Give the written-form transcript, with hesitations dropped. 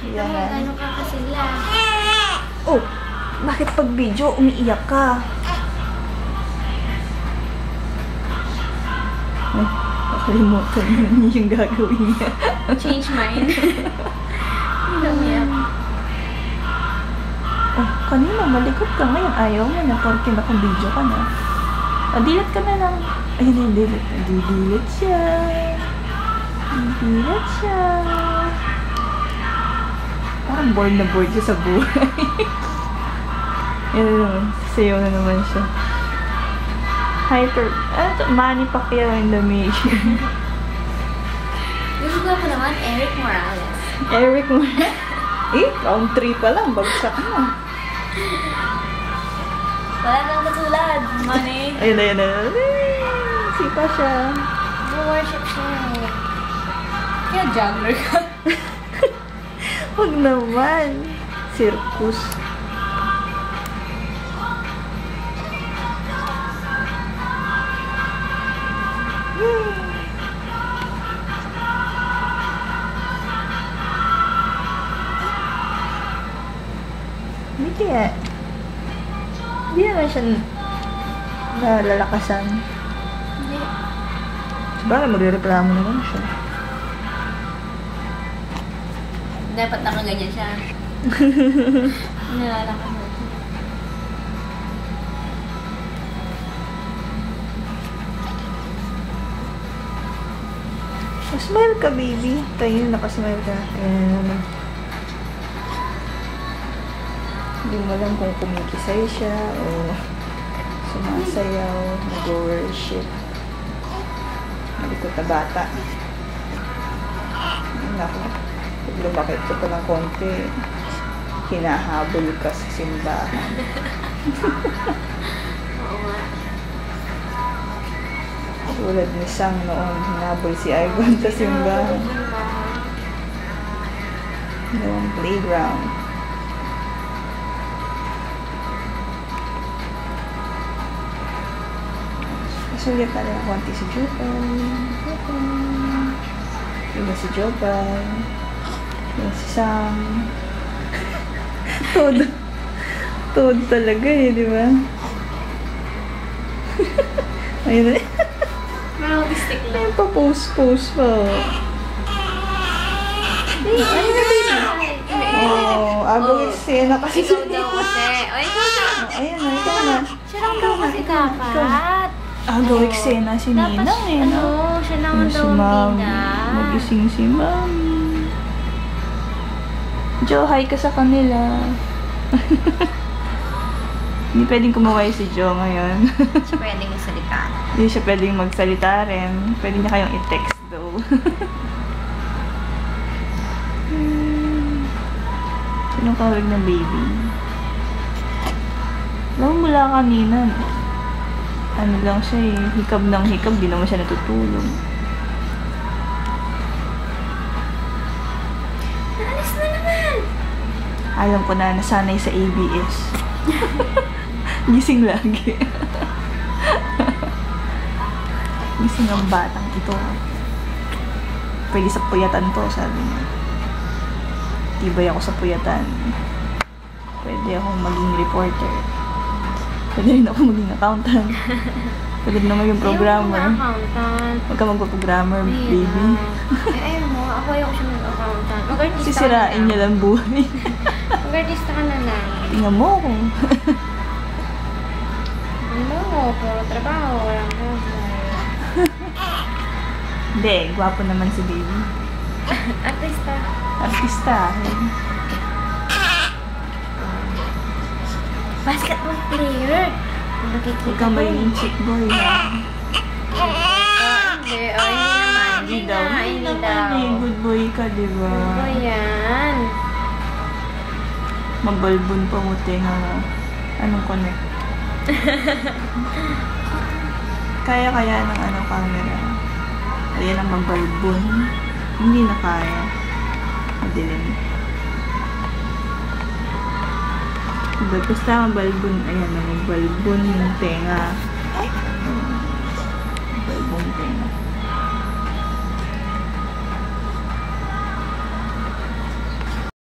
Yan. Ano ka kasi sila? Oh, bakit pag video umiiyak ka? Ay, nakalimutan mo yung gagawin niya. Change mind. Hindi umiyak. Oh, kanina malikot ka ngayon. Ayaw mo na porque naka-video ka na. Oh, delete ka na lang. Ayun na yung delete. Delete siya. Delete siya. Parang bored na bored siya sa buhay. Ayun naman. Sayaw na naman siya. Hyper. Manny Pacquiao in the making. Yung ko naman, Eric Morales. Eric Morales? Round 3 pa lang. Bagsak na. Wala nang katulad. Money. Ayun. Sipa siya. Worship siya. Kaya juggler ka. Huwag naman. Circus. Hindi kaya. Hindi naman siya nalalakasan. Hindi. Sabagay, magre-reklamo naman siya. Dapat nakaganyan siya. Nalalakas na siya. Smile ka, baby. Tayo, nakasmile ka. Ayan. Hindi mo alam kung kumikisay siya o sumasayaw, nag-worship. Malikot na bata. Naku, pag lumakit ka pa ng konti, hinahabol ka sa simbahan. Oo nga. Tulad ni Sang noon, hinabol si Ivan sa simbahan. Noong playground. Pasulit na rin konti si Jopay. Iba si Jopay. Iba si Sang. Todo talaga eh, di ba? Ayun na. Autistic lang. Ayun pa, post pa. Ayun na, baby. Oh, agaw eksena kasi. Ikaw daw kasi. O, ikaw na. Ayun na, ikaw na. Siya lang daw kasi dapat. Agaw eksena si Ninang eh, no? Siya lang Yung daw si Ma'am. Nina. Magising si Ma'am. Jo, hi ka sa kanila. Hindi pwedeng kumaway si Jo ngayon. Siya pwedeng magsalita. Hindi siya pwedeng magsalita rin. Pwede niya kayong i-text though. Sinong kawag ng baby? Alam mo mula kanina. Ano lang siya eh. Hikab ng hikab. Di naman siya natutulog. Naalis na naman! Alam ko na nasanay sa ABS. Gising lagi. Gising ang batang ito. Pwede sa puyatan to, sabi niya. Tibay ako sa puyatan. Pwede akong maging reporter. Pwede rin ako maging accountant. Pwede rin naman yung programmer. Ayaw ko mag-accountant. Huwag ka magpa-programmer, baby. Ayaw mo. Ako ayaw ko siya mag-accountant. Mag-artista ka na Sisirain lang. niya lang buhay. Mag-artista ka na lang. Tingnan mo ako. Ano? Puro trabaho. Walang buhay. Hindi, gwapo naman si baby. Artista. Artista. Basketball player. Nakikita Huwag kang magiging chick boy, ha? Hindi. Oh, hindi naman. Hindi daw. Hindi daw. Good boy ka, diba? Ano yan? Magbalbon pa mo, tenga mo. Anong connect? Kaya ng ano, camera. Ayan ang magbalbon. Hindi na kaya. Madilim. Basta ang balbon, ayan, magbalbon yung tenga.